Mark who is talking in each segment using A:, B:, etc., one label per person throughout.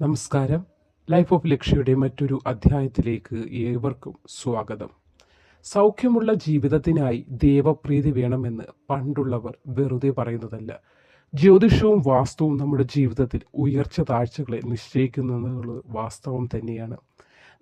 A: നമസ്കാരം. Life of ലക്ഷ്യയുടെ മറ്റൊരു അധ്യായത്തിലേക്ക് ഏവർക്കും സ്വാഗതം. സൗഖ്യമുള്ള ജീവിതത്തിനായി ദൈവപ്രീതി വേണമെന്ന് പണ്ടുള്ളവർ വെറുതെ പറയുന്നതല്ല. ജ്യോതിഷവും വാസ്തുവും നമ്മുടെ ജീവിതത്തിൽ ഉയർച്ച താഴ്ചകളെ നിശ്ചയിക്കുന്നത് വാസ്തവം തന്നെയാണ്.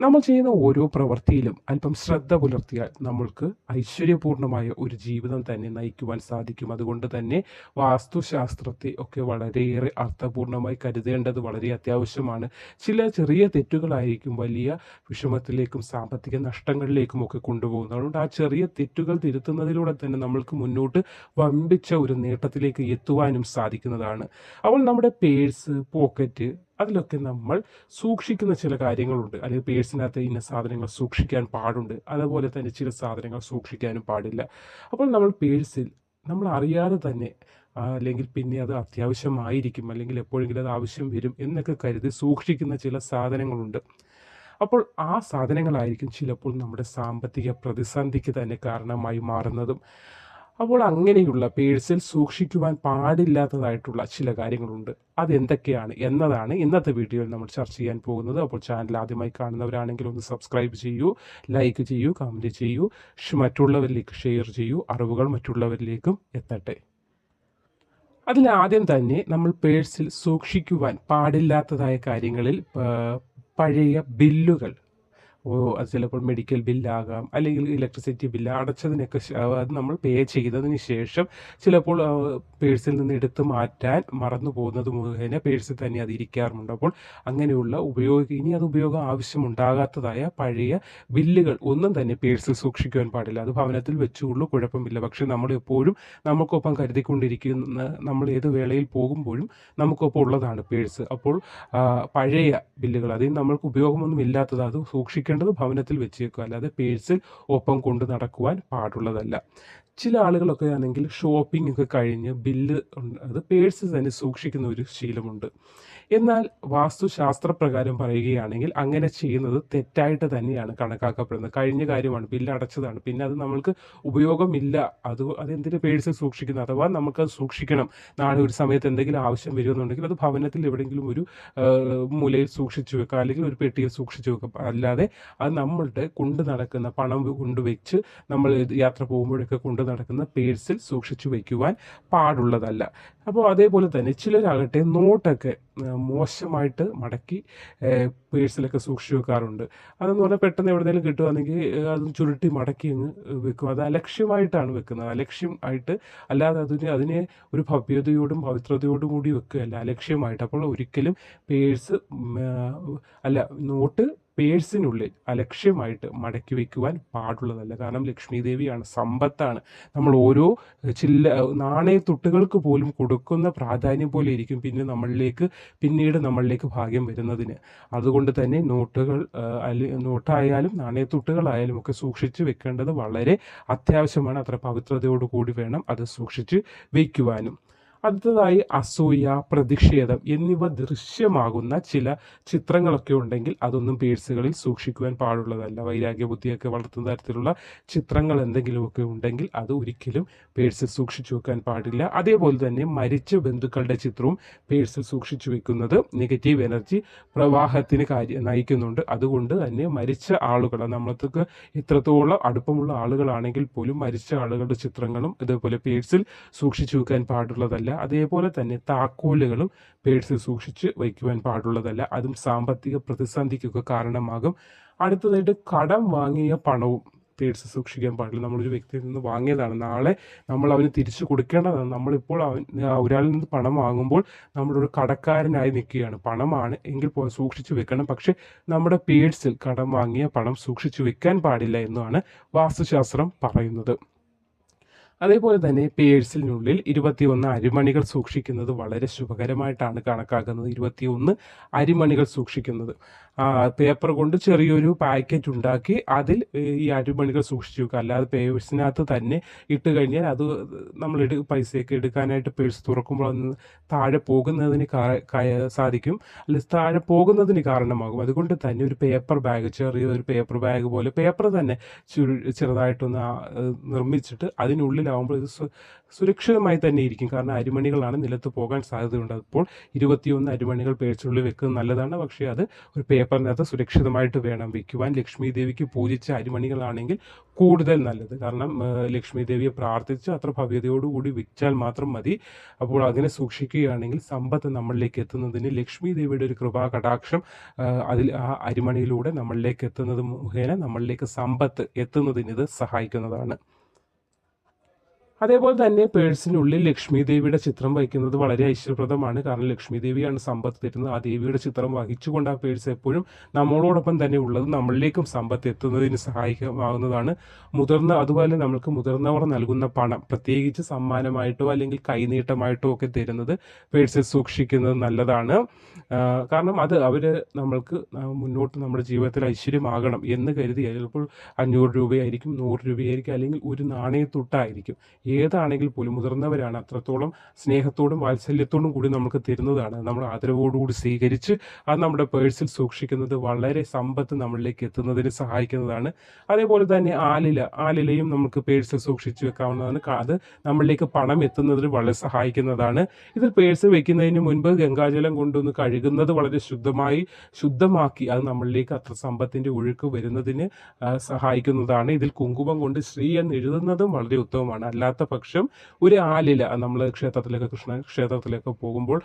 A: നമ്മൾ ചെയ്യുന്ന ഓരോ പ്രവൃത്തിയിലും അല്പം ശ്രദ്ധ പുലർത്തിയാൽ നമ്മൾക്ക് ഐശ്വര്യപൂർണമായ ഒരു ജീവിതം തന്നെ നയിക്കുവാൻ സാധിക്കും. അതുകൊണ്ട് തന്നെ വാസ്തുശാസ്ത്രത്തെ ഒക്കെ വളരെയേറെ അർത്ഥപൂർണമായി കരുതേണ്ടത് വളരെ അത്യാവശ്യമാണ്. ചില ചെറിയ തെറ്റുകളായിരിക്കും വലിയ വിഷമത്തിലേക്കും സാമ്പത്തിക നഷ്ടങ്ങളിലേക്കും ഒക്കെ കൊണ്ടുപോകുന്നത്. അതുകൊണ്ട് ആ ചെറിയ തെറ്റുകൾ തിരുത്തുന്നതിലൂടെ തന്നെ നമ്മൾക്ക് മുന്നോട്ട് വമ്പിച്ച ഒരു നേട്ടത്തിലേക്ക് എത്തുവാനും സാധിക്കുന്നതാണ്. അപ്പോൾ നമ്മുടെ പേഴ്സ്, പോക്കറ്റ്, അതിലൊക്കെ നമ്മൾ സൂക്ഷിക്കുന്ന ചില കാര്യങ്ങളുണ്ട്. അല്ലെങ്കിൽ പേഴ്സിനകത്ത് ഇന്ന സാധനങ്ങൾ സൂക്ഷിക്കാൻ പാടുണ്ട്, അതുപോലെ തന്നെ ചില സാധനങ്ങൾ സൂക്ഷിക്കാനും പാടില്ല. അപ്പോൾ നമ്മൾ പേഴ്സിൽ നമ്മൾ അറിയാതെ തന്നെ അല്ലെങ്കിൽ പിന്നെ അത് അത്യാവശ്യമായിരിക്കും, അല്ലെങ്കിൽ എപ്പോഴെങ്കിലും അത് ആവശ്യം വരും എന്നൊക്കെ കരുതി സൂക്ഷിക്കുന്ന ചില സാധനങ്ങളുണ്ട്. അപ്പോൾ ആ സാധനങ്ങളായിരിക്കും ചിലപ്പോൾ നമ്മുടെ സാമ്പത്തിക പ്രതിസന്ധിക്ക് തന്നെ കാരണമായി മാറുന്നതും. അപ്പോൾ അങ്ങനെയുള്ള പേഴ്സിൽ സൂക്ഷിക്കുവാൻ പാടില്ലാത്തതായിട്ടുള്ള ചില കാര്യങ്ങളുണ്ട്. അതെന്തൊക്കെയാണ് എന്നതാണ് ഇന്നത്തെ വീഡിയോയിൽ നമ്മൾ ചർച്ച ചെയ്യാൻ പോകുന്നത്. അപ്പോൾ ചാനൽ ആദ്യമായി കാണുന്നവരാണെങ്കിൽ ഒന്ന് സബ്സ്ക്രൈബ് ചെയ്യൂ, ലൈക്ക് ചെയ്യൂ, കമൻറ്റ് ചെയ്യൂ, മറ്റുള്ളവരിലേക്ക് ഷെയർ ചെയ്യൂ. അറിവുകൾ മറ്റുള്ളവരിലേക്കും എത്തട്ടെ. അതിലാദ്യം തന്നെ നമ്മൾ പേഴ്സിൽ സൂക്ഷിക്കുവാൻ പാടില്ലാത്തതായ കാര്യങ്ങളിൽ പഴയ ബില്ലുകൾ, അത് ചിലപ്പോൾ മെഡിക്കൽ ബില്ലാകാം, അല്ലെങ്കിൽ ഇലക്ട്രിസിറ്റി ബില്ല് അടച്ചതിനൊക്കെ അത് നമ്മൾ പേ ചെയ്തതിന് ശേഷം ചിലപ്പോൾ പേഴ്സിൽ നിന്ന് എടുത്തു മാറ്റാൻ മറന്നു പോകുന്നത് മുഖേന പേഴ്സിൽ തന്നെ അത് ഇരിക്കാറുണ്ട്. അപ്പോൾ അങ്ങനെയുള്ള ഇനി അത് ഉപയോഗം ആവശ്യമുണ്ടാകാത്തതായ പഴയ ബില്ലുകൾ ഒന്നും തന്നെ പേഴ്സിൽ സൂക്ഷിക്കുവാൻ പാടില്ല. അത് ഭവനത്തിൽ വെച്ചുള്ളൂ, കുഴപ്പമില്ല. പക്ഷെ നമ്മൾ എപ്പോഴും നമുക്കൊപ്പം കരുതിക്കൊണ്ടിരിക്കുന്ന, നമ്മൾ ഏത് വേളയിൽ പോകുമ്പോഴും നമുക്കൊപ്പം ഉള്ളതാണ് പേഴ്സ്. അപ്പോൾ പഴയ ബില്ലുകൾ, അതിൽ നമ്മൾക്ക് ഉപയോഗമൊന്നും ഇല്ലാത്തത്, അത് സൂക്ഷിക്കേണ്ടത് ഭവനത്തിൽ വെച്ചേക്കുക, അല്ലാതെ പേഴ്സിൽ ഒപ്പം കൊണ്ട് നടക്കുവാൻ പാടുള്ളതല്ല. ചില ആളുകളൊക്കെ ആണെങ്കിൽ ഷോപ്പിംഗ് ഒക്കെ കഴിഞ്ഞ് ബില്ല് അത് പേഴ്സ് തന്നെ സൂക്ഷിക്കുന്ന ഒരു ശീലമുണ്ട്. എന്നാൽ വാസ്തുശാസ്ത്രപ്രകാരം പറയുകയാണെങ്കിൽ അങ്ങനെ ചെയ്യുന്നത് തെറ്റായിട്ട് തന്നെയാണ് കണക്കാക്കപ്പെടുന്നത്. കഴിഞ്ഞ കാര്യമാണ്, ബില്ല് അടച്ചതാണ്, പിന്നെ അത് നമ്മൾക്ക് ഉപയോഗമില്ല, അതെന്തിന് പേഴ്സിൽ സൂക്ഷിക്കുന്നത്? അഥവാ നമുക്കത് സൂക്ഷിക്കണം, നാളെ ഒരു സമയത്ത് എന്തെങ്കിലും ആവശ്യം വരുമെന്നുണ്ടെങ്കിൽ അത് ഭവനത്തിൽ എവിടെയെങ്കിലും ഒരു മൂലയിൽ സൂക്ഷിച്ചു വെക്കുക, അല്ലെങ്കിൽ ഒരു പെട്ടിയിൽ സൂക്ഷിച്ചു വെക്കുക. അല്ലാതെ അത് നമ്മളുടെ കൊണ്ട് നടക്കുന്ന പണം കൊണ്ടുവച്ച് നമ്മൾ യാത്ര പോകുമ്പോഴൊക്കെ കൊണ്ട് നടക്കുന്ന പേഴ്സിൽ സൂക്ഷിച്ചു വയ്ക്കുവാൻ പാടുള്ളതല്ല. അപ്പോൾ അതേപോലെ തന്നെ ചിലരാകട്ടെ നോട്ടൊക്കെ മോശമായിട്ട് മടക്കി പേഴ്സിലൊക്കെ സൂക്ഷിച്ചു വെക്കാറുണ്ട്. അതെന്ന് പറഞ്ഞാൽ പെട്ടെന്ന് എവിടെയെങ്കിലും കിട്ടുകയാണെങ്കിൽ അതും ചുരുട്ടി മടക്കി അങ്ങ് വെക്കും. അത് അലക്ഷ്യമായിട്ടാണ് വെക്കുന്നത്, അലക്ഷ്യം ആയിട്ട്, അല്ലാതെ അതിനെ ഒരു ഭവ്യതയോടും പവിത്രതയോടും കൂടി വെക്കുകയല്ല, അലക്ഷ്യമായിട്ട്. അപ്പോൾ ഒരിക്കലും പേഴ്സ് നോട്ട് പേഴ്സിനുള്ളിൽ അലക്ഷ്യമായിട്ട് മടക്കി വയ്ക്കുവാൻ പാടുള്ളതല്ല. കാരണം ലക്ഷ്മി ദേവിയാണ്, സമ്പത്താണ്. നമ്മൾ ഓരോ നാണയത്തുട്ടുകൾക്ക് പോലും കൊടുക്കുന്ന പ്രാധാന്യം പോലെ ഇരിക്കും പിന്നീട് നമ്മളിലേക്ക് ഭാഗ്യം വരുന്നതിന്. അതുകൊണ്ട് തന്നെ നോട്ടായാലും നാണയത്തുട്ടുകളായാലും ഒക്കെ സൂക്ഷിച്ച് വെക്കേണ്ടത് വളരെ അത്യാവശ്യമാണ്. അത്ര പവിത്രതയോടു കൂടി വേണം അത് സൂക്ഷിച്ച് വയ്ക്കുവാനും. അടുത്തതായി അസൂയ, പ്രതിഷേധം എന്നിവ ദൃശ്യമാകുന്ന ചില ചിത്രങ്ങളൊക്കെ ഉണ്ടെങ്കിൽ അതൊന്നും പേഴ്സുകളിൽ സൂക്ഷിക്കുവാൻ പാടുള്ളതല്ല. വൈരാഗ്യബുദ്ധിയൊക്കെ വളർത്തുന്ന തരത്തിലുള്ള ചിത്രങ്ങൾ എന്തെങ്കിലുമൊക്കെ ഉണ്ടെങ്കിൽ അത് ഒരിക്കലും പേഴ്സിൽ സൂക്ഷിച്ചു വെക്കാൻ പാടില്ല. അതേപോലെ തന്നെ മരിച്ച ബന്ധുക്കളുടെ ചിത്രവും പേഴ്സിൽ സൂക്ഷിച്ചു വെക്കുന്നത് നെഗറ്റീവ് എനർജി പ്രവാഹത്തിന് നയിക്കുന്നുണ്ട്. അതുകൊണ്ട് തന്നെ മരിച്ച ആളുകൾ, നമ്മൾക്ക് ഇത്രത്തോളം അടുപ്പമുള്ള ആളുകളാണെങ്കിൽ പോലും മരിച്ച ആളുകളുടെ ചിത്രങ്ങളും ഇതേപോലെ പേഴ്സിൽ സൂക്ഷിച്ചു വെക്കാൻ പാടുള്ളതല്ല. അതേപോലെ തന്നെ താക്കോലുകളും പേഴ്സിൽ സൂക്ഷിച്ച് വയ്ക്കുവാൻ പാടുള്ളതല്ല. അതും സാമ്പത്തിക പ്രതിസന്ധിക്കൊക്കെ കാരണമാകും. അടുത്തതായിട്ട് കടം വാങ്ങിയ പണവും പേഴ്സ് സൂക്ഷിക്കാൻ പാടില്ല. നമ്മളൊരു വ്യക്തിയിൽ നിന്ന് വാങ്ങിയതാണ്, നാളെ നമ്മൾ അവന് തിരിച്ചു കൊടുക്കേണ്ടതാണ്. നമ്മളിപ്പോൾ ഒരാളിൽ നിന്ന് പണം വാങ്ങുമ്പോൾ നമ്മളൊരു കടക്കാരനായി നിൽക്കുകയാണ്. പണമാണ് എങ്കിൽ സൂക്ഷിച്ചു വെക്കണം, പക്ഷെ നമ്മുടെ പേഴ്സിൽ കടം വാങ്ങിയ പണം സൂക്ഷിച്ചു വെക്കാൻ പാടില്ല എന്നാണ് വാസ്തുശാസ്ത്രം പറയുന്നത്. അതേപോലെ തന്നെ പേഴ്സിനുള്ളിൽ 21 അരിമണികൾ സൂക്ഷിക്കുന്നത് വളരെ ശുഭകരമായിട്ടാണ് കണക്കാക്കുന്നത്. 21 അരിമണികൾ സൂക്ഷിക്കുന്നത്, പേപ്പർ കൊണ്ട് ചെറിയൊരു പാക്കറ്റ് ഉണ്ടാക്കി അതിൽ ഈ അരിമണികൾ സൂക്ഷിച്ചു വെക്കുക. അല്ലാതെ പേഴ്സിനകത്ത് തന്നെ ഇട്ട് കഴിഞ്ഞാൽ അത് നമ്മൾ പൈസയൊക്കെ എടുക്കാനായിട്ട് പേഴ്സ് തുറക്കുമ്പോൾ അത് താഴെ പോകുന്നതിന് സാധിക്കും, അല്ലെങ്കിൽ താഴെ പോകുന്നതിന് കാരണമാകും. അതുകൊണ്ട് തന്നെ ഒരു പേപ്പർ ബാഗ്, ചെറിയൊരു പേപ്പർ ബാഗ് പോലെ പേപ്പർ തന്നെ ചെറുതായിട്ടൊന്ന് നിർമ്മിച്ചിട്ട് അതിനുള്ളിൽ ഉള്ളിലാവുമ്പോൾ ഇത് സുരക്ഷിതമായി തന്നെ ഇരിക്കും. കാരണം അരിമണികളാണ്, നിലത്ത് പോകാൻ സാധ്യതയുണ്ട്. അപ്പോൾ 21 അരിമണികൾ പേഴ്സിനുള്ളിൽ വെക്കുന്നത് നല്ലതാണ്. പക്ഷേ അത് ഒരു പേപ്പറിനകത്ത് സുരക്ഷിതമായിട്ട് വേണം വെക്കുവാൻ. ലക്ഷ്മി ദേവിക്ക് പൂജിച്ച അരിമണികളാണെങ്കിൽ കൂടുതൽ നല്ലത്. കാരണം ലക്ഷ്മി ദേവിയെ പ്രാർത്ഥിച്ച് അത്ര ഭവ്യതയോടുകൂടി വെച്ചാൽ മാത്രം മതി. അപ്പോൾ അങ്ങനെ സൂക്ഷിക്കുകയാണെങ്കിൽ സമ്പത്ത് നമ്മളിലേക്ക് എത്തുന്നതിന്, ലക്ഷ്മി ദേവിയുടെ ഒരു കൃപാ കടാക്ഷം അതിൽ ആ അരിമണിയിലൂടെ നമ്മളിലേക്ക് എത്തുന്നത് മുഖേന നമ്മളിലേക്ക് സമ്പത്ത് എത്തുന്നതിന് ഇത് സഹായിക്കുന്നതാണ്. അതേപോലെ തന്നെ പേഴ്സിനുള്ളിൽ ലക്ഷ്മി ദേവിയുടെ ചിത്രം വയ്ക്കുന്നത് വളരെ ഐശ്വര്യപ്രദമാണ്. കാരണം ലക്ഷ്മി ദേവിയാണ് സമ്പത്ത് തരുന്നത്. ആ ദേവിയുടെ ചിത്രം വഹിച്ചുകൊണ്ട് ആ പേഴ്സ് എപ്പോഴും നമ്മളോടൊപ്പം തന്നെ ഉള്ളത് നമ്മളിലേക്കും സമ്പത്ത് എത്തുന്നതിന് സഹായിക്കാവുന്നതാണ്. അതുപോലെ നമ്മൾക്ക് മുതിർന്നവർ നൽകുന്ന പണം, പ്രത്യേകിച്ച് സമ്മാനമായിട്ടോ അല്ലെങ്കിൽ കൈനീട്ടമായിട്ടോ ഒക്കെ തരുന്നത് പേഴ്സിൽ സൂക്ഷിക്കുന്നത് നല്ലതാണ്. കാരണം അത് നമ്മൾക്ക് മുന്നോട്ട് നമ്മുടെ ജീവിതത്തിൽ ഐശ്വര്യമാകണം എന്ന് കരുതി ചിലപ്പോൾ 500 രൂപയായിരിക്കും, 100 രൂപയായിരിക്കും, അല്ലെങ്കിൽ ഒരു നാണയത്തുട്ടായിരിക്കും. ഏതാണെങ്കിൽ പോലും മുതിർന്നവരാണ്, അത്രത്തോളം സ്നേഹത്തോടും വാത്സല്യത്തോടും കൂടി നമുക്ക് തരുന്നതാണ്. നമ്മൾ ആദരവോടുകൂടി സ്വീകരിച്ച് അത് നമ്മുടെ പേഴ്സിൽ സൂക്ഷിക്കുന്നത് വളരെ സമ്പത്ത് നമ്മളിലേക്ക് എത്തുന്നതിന് സഹായിക്കുന്നതാണ്. അതേപോലെ തന്നെ ആലിലയും നമുക്ക് പേഴ്സിൽ സൂക്ഷിച്ചു വെക്കാവുന്നതാണ്. അത് നമ്മളിലേക്ക് പണം എത്തുന്നതിന് വളരെ സഹായിക്കുന്നതാണ്. ഇതിൽ പേഴ്സ് വെക്കുന്നതിന് മുൻപ് ഗംഗാജലം കൊണ്ടൊന്ന് കഴുകുന്നത് വളരെ ശുദ്ധമാക്കി അത് നമ്മളിലേക്ക് അത്ര സമ്പത്തിന്റെ ഒഴുക്ക് വരുന്നതിന് സഹായിക്കുന്നതാണ്. ഇതിൽ കുങ്കുമം കൊണ്ട് ശ്രീ എന്ന് എഴുതുന്നതും വളരെ ഉത്തമമാണ്. അല്ലാത്ത പക്ഷം ഒരു ആലില, നമ്മൾ കൃഷ്ണ ക്ഷേത്രത്തിലൊക്കെ പോകുമ്പോൾ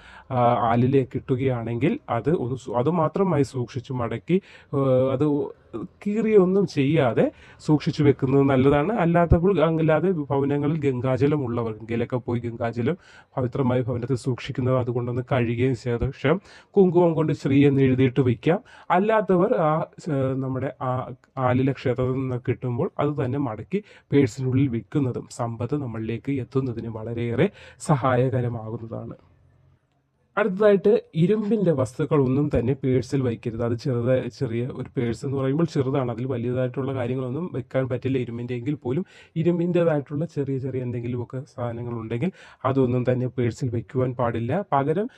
A: ആലില കിട്ടുകയാണെങ്കിൽ അത് മാത്രമായി സൂക്ഷിച്ചു മടക്കി അത് കീറിയൊന്നും ചെയ്യാതെ സൂക്ഷിച്ചു വെക്കുന്നത് നല്ലതാണ്. അല്ലാതെ ഭവനങ്ങളിൽ ഗംഗാജലം ഉള്ളവർ എങ്കിലൊക്കെ പോയി ഗംഗാജലം പവിത്രമായി ഭവനത്തിൽ സൂക്ഷിക്കുന്നത് അതുകൊണ്ടൊന്ന് കഴുകിയതിന് ശേഷം കുങ്കുമം കൊണ്ട് ശ്രീ എന്ന് എഴുതിയിട്ട് വയ്ക്കാം. അല്ലാത്തവർ നമ്മുടെ ആലില ക്ഷേത്രത്തിൽ നിന്ന് കിട്ടുമ്പോൾ അത് തന്നെ മടക്കി പേഴ്സിനുള്ളിൽ വിൽക്കുന്നതും സമ്പത്ത് നമ്മളിലേക്ക് എത്തുന്നതിന് വളരെയേറെ സഹായകരമാകുന്നതാണ്. അടുത്തതായിട്ട് ഇരുമ്പിൻ്റെ വസ്തുക്കളൊന്നും തന്നെ പേഴ്സിൽ വയ്ക്കരുത്. അത് ചെറിയ ഒരു പേഴ്സ് എന്ന് പറയുമ്പോൾ ചെറുതാണ്, അതിൽ വലിയതായിട്ടുള്ള കാര്യങ്ങളൊന്നും വെക്കാൻ പറ്റില്ല ഇരുമ്പിൻ്റെ എങ്കിൽ പോലും. ഇരുമ്പിൻ്റെതായിട്ടുള്ള ചെറിയ എന്തെങ്കിലുമൊക്കെ സാധനങ്ങളുണ്ടെങ്കിൽ അതൊന്നും തന്നെ പേഴ്സിൽ വെക്കുവാൻ പാടില്ല. പകരം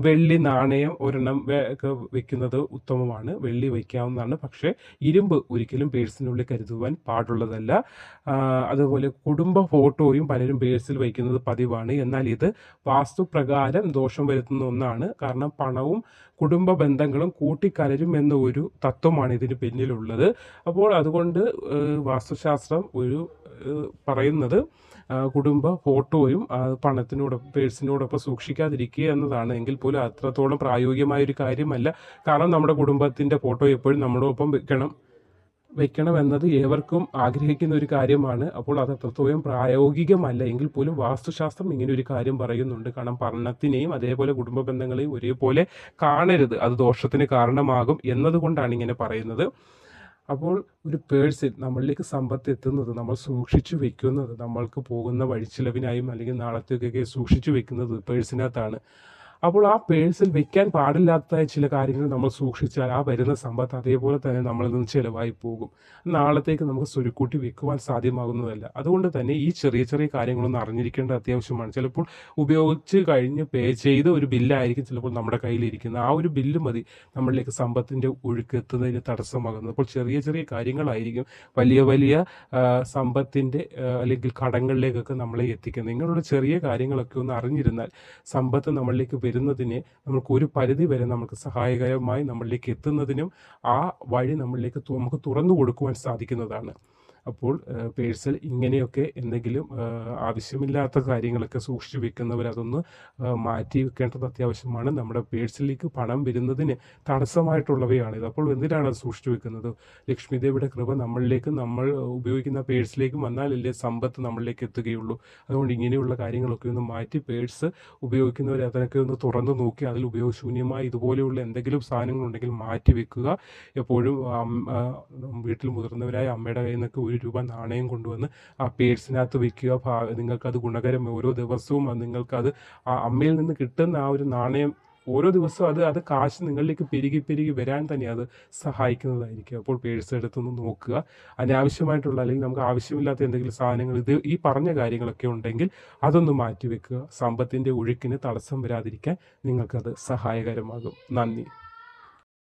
A: വെള്ളി നാണയം ഒരെണ്ണം ഒക്കെ വെക്കുന്നത് ഉത്തമമാണ്. വെള്ളി വയ്ക്കാവുന്നതാണ്, പക്ഷേ ഇരുമ്പ് ഒരിക്കലും പേഴ്സിനുള്ളിൽ കരുതുവാൻ പാടുള്ളതല്ല. അതുപോലെ കുടുംബ ഫോട്ടോയും പലരും പേഴ്സിൽ വയ്ക്കുന്നത് പതിവാണ്. എന്നാൽ ഇത് വാസ്തുപ്രകാരം ദോഷം വരുത്തുന്ന ഒന്നാണ്. കാരണം പണവും കുടുംബ ബന്ധങ്ങളും കൂട്ടിക്കലരും എന്ന ഒരു തത്വമാണ് ഇതിന് പിന്നിലുള്ളത്. അപ്പോൾ അതുകൊണ്ട് വാസ്തുശാസ്ത്രം പറയുന്നത് കുടുംബ ഫോട്ടോയും പേഴ്സിനോടൊപ്പം സൂക്ഷിക്കാതിരിക്കുക എന്നതാണ്. എങ്കിൽ പോലും അത്രത്തോളം പ്രായോഗികമായ ഒരു കാര്യമല്ല. കാരണം നമ്മുടെ കുടുംബത്തിൻ്റെ ഫോട്ടോ എപ്പോഴും നമ്മളോടൊപ്പം വെക്കണം എന്നത് ഏവർക്കും ആഗ്രഹിക്കുന്ന ഒരു കാര്യമാണ്. അപ്പോൾ അത് അത്രത്തോളം പ്രായോഗികമല്ല. എങ്കിൽ പോലും വാസ്തുശാസ്ത്രം ഇങ്ങനെ ഒരു കാര്യം പറയുന്നുണ്ട്. കാരണം പണത്തിനെയും അതേപോലെ കുടുംബ ബന്ധങ്ങളെയും ഒരേപോലെ കാണരുത്, അത് ദോഷത്തിന് കാരണമാകും എന്നതുകൊണ്ടാണ് ഇങ്ങനെ പറയുന്നത്. അപ്പോൾ ഒരു പേഴ്സിൽ നമ്മളിലേക്ക് സമ്പത്ത് എത്തുന്നത്, നമ്മൾ സൂക്ഷിച്ചു വെക്കുന്നത്, നമ്മൾക്ക് പോകുന്ന വഴിച്ചിലവിനായും അല്ലെങ്കിൽ നാളത്തേക്കൊക്കെ സൂക്ഷിച്ചു വെക്കുന്നത് പേഴ്സിനകത്താണ്. അപ്പോൾ ആ പേഴ്സിൽ വെക്കാൻ പാടില്ലാത്ത ചില കാര്യങ്ങൾ നമ്മൾ സൂക്ഷിച്ചാൽ ആ വരുന്ന സമ്പത്ത് അതേപോലെ തന്നെ നമ്മളിൽ നിന്ന് ചിലവായി പോകും. നാളത്തേക്ക് നമുക്ക് സ്വരുക്കൂട്ടി വെക്കുവാൻ സാധ്യമാകുന്നതല്ല. അതുകൊണ്ട് തന്നെ ഈ ചെറിയ കാര്യങ്ങളൊന്നും അറിഞ്ഞിരിക്കേണ്ട അത്യാവശ്യമാണ്. ചിലപ്പോൾ ഉപയോഗിച്ച് കഴിഞ്ഞ് പേ ചെയ്ത ഒരു ബില്ലായിരിക്കും ചിലപ്പോൾ നമ്മുടെ കയ്യിലിരിക്കുന്നത്. ആ ഒരു ബില്ല് മതി നമ്മളിലേക്ക് സമ്പത്തിൻ്റെ ഒഴുക്ക് എത്തുന്നതിന് തടസ്സമാകുന്നത്. അപ്പോൾ ചെറിയ കാര്യങ്ങളായിരിക്കും വലിയ സമ്പത്തിൻ്റെ അല്ലെങ്കിൽ കടങ്ങളിലേക്കൊക്കെ നമ്മളെ എത്തിക്കുന്നത്. ഇങ്ങനെയുള്ള ചെറിയ കാര്യങ്ങളൊക്കെ ഒന്ന് അറിഞ്ഞിരുന്നാൽ സമ്പത്ത് നമ്മളിലേക്ക് വരുന്നതിന് നമുക്ക് ഒരു പരിധി വരെ നമുക്ക് സഹായകരമായി നമ്മളിലേക്ക് എത്തുന്നതിനും ആ വഴി നമുക്ക് തുറന്നു കൊടുക്കുവാൻ സാധിക്കുന്നതാണ്. അപ്പോൾ പേഴ്സിൽ ഇങ്ങനെയൊക്കെ എന്തെങ്കിലും ആവശ്യമില്ലാത്ത കാര്യങ്ങളൊക്കെ സൂക്ഷിച്ചു വെക്കുന്നവർ അതൊന്ന് മാറ്റി വെക്കേണ്ടത് അത്യാവശ്യമാണ്. നമ്മുടെ പേഴ്സിലേക്ക് പണം വരുന്നതിന് തടസ്സമായിട്ടുള്ളവയാണിത്. അപ്പോൾ എന്തിനാണ് അത് സൂക്ഷിച്ചു വെക്കുന്നത്? ലക്ഷ്മി ദേവിയുടെ കൃപ നമ്മളിലേക്ക്, നമ്മൾ ഉപയോഗിക്കുന്ന പേഴ്സിലേക്ക് വന്നാലല്ലേ സമ്പത്ത് നമ്മളിലേക്ക് എത്തുകയുള്ളൂ. അതുകൊണ്ട് ഇങ്ങനെയുള്ള കാര്യങ്ങളൊക്കെ ഒന്ന് മാറ്റി പേഴ്സ് ഉപയോഗിക്കുന്നവർ അതിനൊക്കെ ഒന്ന് തുറന്നു നോക്കി അതിൽ ഉപയോഗശൂന്യമായി ഇതുപോലെയുള്ള എന്തെങ്കിലും സാധനങ്ങളുണ്ടെങ്കിൽ മാറ്റി വെക്കുക. എപ്പോഴും വീട്ടിൽ മുതിർന്നവരായ അമ്മയുടെ കയ്യിൽ നിന്നൊക്കെ 1 രൂപ നാണയം കൊണ്ടുവന്ന് ആ പേഴ്സിനകത്ത് വെക്കുക. നിങ്ങൾക്കത് ഗുണകരം. ഓരോ ദിവസവും നിങ്ങൾക്കത് ആ അമ്മയിൽ നിന്ന് കിട്ടുന്ന ആ ഒരു നാണയം ഓരോ ദിവസവും അത് കാശ് നിങ്ങളിലേക്ക് പെരുകി വരാൻ തന്നെ അത് സഹായിക്കുന്നതായിരിക്കും. അപ്പോൾ പേഴ്സ് എടുത്തൊന്ന് നോക്കുക. അനാവശ്യമായിട്ടുള്ള അല്ലെങ്കിൽ നമുക്ക് ആവശ്യമില്ലാത്ത എന്തെങ്കിലും സാധനങ്ങൾ ഈ പറഞ്ഞ കാര്യങ്ങളൊക്കെ ഉണ്ടെങ്കിൽ അതൊന്ന് മാറ്റിവെക്കുക. സമ്പത്തിൻ്റെ ഒഴുക്കിന് തടസ്സം വരാതിരിക്കാൻ നിങ്ങൾക്കത് സഹായകരമാകും. നന്ദി.